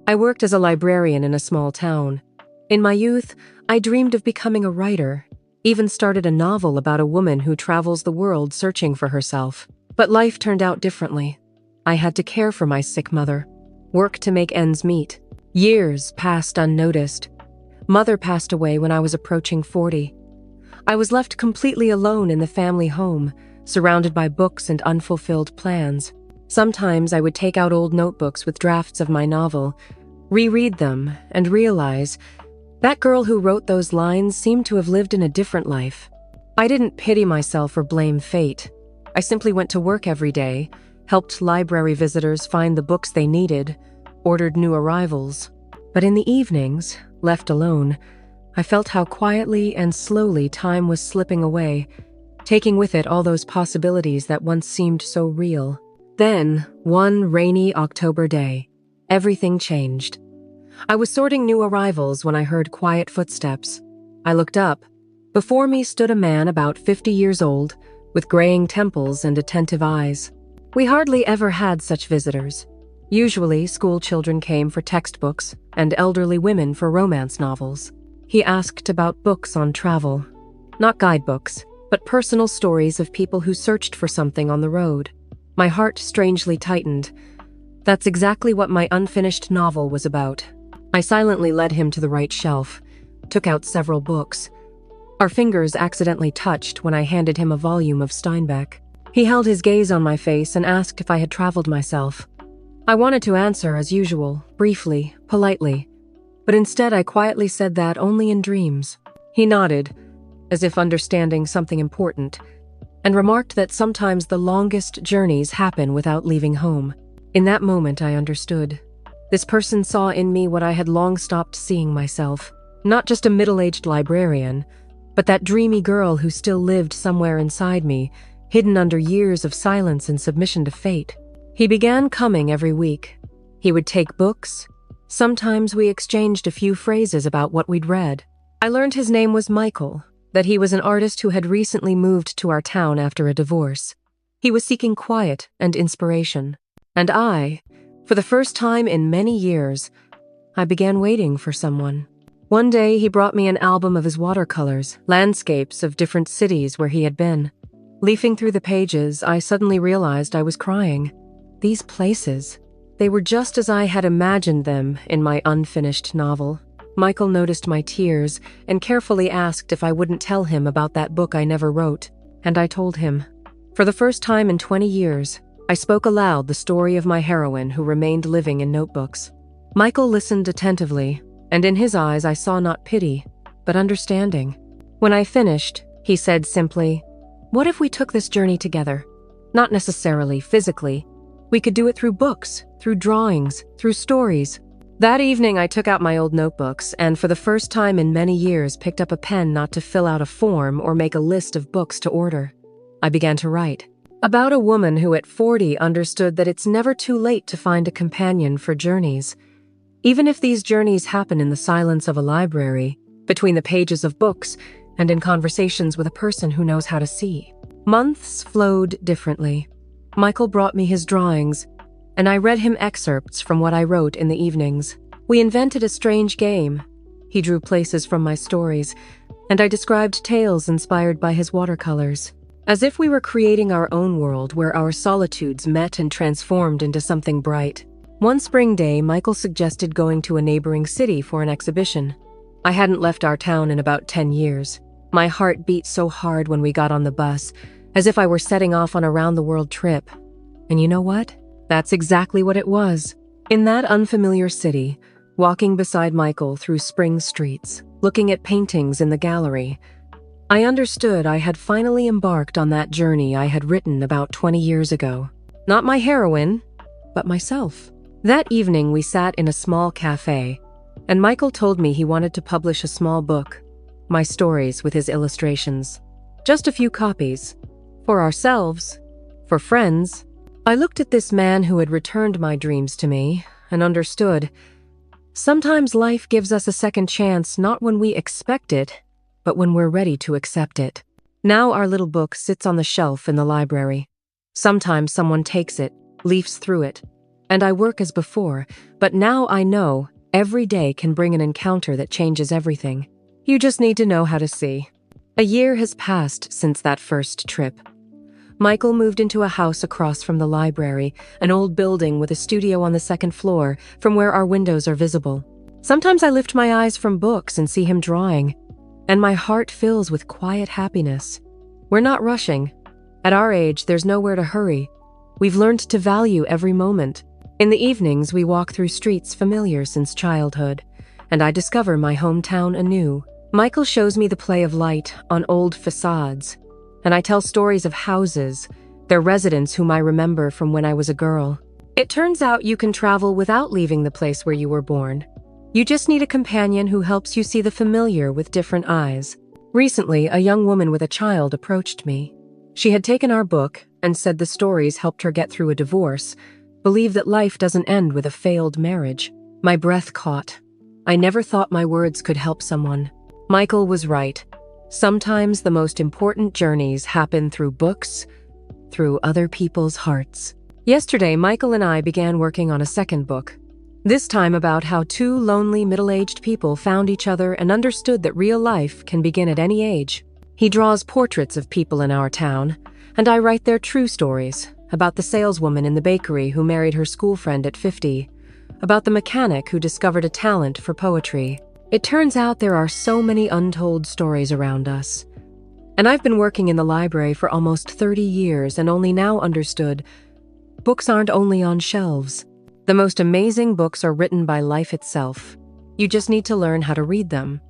I worked as a librarian in a small town. In my youth, I dreamed of becoming a writer, even started a novel about a woman who travels the world searching for herself. But life turned out differently. I had to care for my sick mother, work to make ends meet. Years passed unnoticed. Mother passed away when I was approaching 40. I was left completely alone in the family home, surrounded by books and unfulfilled plans. Sometimes I would take out old notebooks with drafts of my novel, reread them, and realize that girl who wrote those lines seemed to have lived in a different life. I didn't pity myself or blame fate. I simply went to work every day, helped library visitors find the books they needed, ordered new arrivals. But in the evenings, left alone, I felt how quietly and slowly time was slipping away, taking with it all those possibilities that once seemed so real. Then, one rainy October day, everything changed. I was sorting new arrivals when I heard quiet footsteps. I looked up. Before me stood a man about 50 years old, with graying temples and attentive eyes. We hardly ever had such visitors. Usually, school children came for textbooks and elderly women for romance novels. He asked about books on travel. Not guidebooks, but personal stories of people who searched for something on the road. My heart strangely tightened. That's exactly what my unfinished novel was about. I silently led him to the right shelf, took out several books. Our fingers accidentally touched when I handed him a volume of Steinbeck. He held his gaze on my face and asked if I had traveled myself. I wanted to answer as usual, briefly, politely, but instead I quietly said that only in dreams. He nodded, as if understanding something important, and remarked that sometimes the longest journeys happen without leaving home. In that moment, I understood. This person saw in me what I had long stopped seeing myself. Not just a middle-aged librarian, but that dreamy girl who still lived somewhere inside me, hidden under years of silence and submission to fate. He began coming every week. He would take books. Sometimes we exchanged a few phrases about what we'd read. I learned his name was Michael, that he was an artist who had recently moved to our town after a divorce. He was seeking quiet and inspiration. And I, for the first time in many years, I began waiting for someone. One day, he brought me an album of his watercolors, landscapes of different cities where he had been. Leafing through the pages, I suddenly realized I was crying. These places, they were just as I had imagined them in my unfinished novel. Michael noticed my tears and carefully asked if I wouldn't tell him about that book I never wrote, and I told him. For the first time in 20 years, I spoke aloud the story of my heroine who remained living in notebooks. Michael listened attentively, and in his eyes I saw not pity, but understanding. When I finished, he said simply, "What if we took this journey together? Not necessarily physically. We could do it through books, through drawings, through stories." That evening I took out my old notebooks and for the first time in many years picked up a pen not to fill out a form or make a list of books to order. I began to write. About a woman who at 40 understood that it's never too late to find a companion for journeys. Even if these journeys happen in the silence of a library, between the pages of books, and in conversations with a person who knows how to see. Months flowed differently. Michael brought me his drawings, and I read him excerpts from what I wrote in the evenings. We invented a strange game. He drew places from my stories, and I described tales inspired by his watercolors. As if we were creating our own world where our solitudes met and transformed into something bright. One spring day, Michael suggested going to a neighboring city for an exhibition. I hadn't left our town in about 10 years. My heart beat so hard when we got on the bus, as if I were setting off on a round-the-world trip. And you know what? That's exactly what it was. In that unfamiliar city, walking beside Michael through spring streets, looking at paintings in the gallery, I understood I had finally embarked on that journey I had written about 20 years ago. Not my heroine, but myself. That evening we sat in a small cafe, and Michael told me he wanted to publish a small book, my stories with his illustrations. Just a few copies. For ourselves. For friends. I looked at this man who had returned my dreams to me, and understood. Sometimes life gives us a second chance not when we expect it, but when we're ready to accept it. Now our little book sits on the shelf in the library. Sometimes someone takes it, leafs through it, and I work as before, but now I know every day can bring an encounter that changes everything. You just need to know how to see. A year has passed since that first trip. Michael moved into a house across from the library, an old building with a studio on the second floor from where our windows are visible. Sometimes I lift my eyes from books and see him drawing, and my heart fills with quiet happiness. We're not rushing. At our age, there's nowhere to hurry. We've learned to value every moment. In the evenings, we walk through streets familiar since childhood, and I discover my hometown anew. Michael shows me the play of light on old facades, and I tell stories of houses, their residents whom I remember from when I was a girl. It turns out you can travel without leaving the place where you were born. You just need a companion who helps you see the familiar with different eyes. Recently, a young woman with a child approached me. She had taken our book and said the stories helped her get through a divorce, believed that life doesn't end with a failed marriage. My breath caught. I never thought my words could help someone. Michael was right. Sometimes the most important journeys happen through books, through other people's hearts. Yesterday, Michael and I began working on a second book, this time about how two lonely middle-aged people found each other and understood that real life can begin at any age. He draws portraits of people in our town, and I write their true stories, about the saleswoman in the bakery who married her school friend at 50, about the mechanic who discovered a talent for poetry. It turns out there are so many untold stories around us. And I've been working in the library for almost 30 years and only now understood books aren't only on shelves. The most amazing books are written by life itself. You just need to learn how to read them.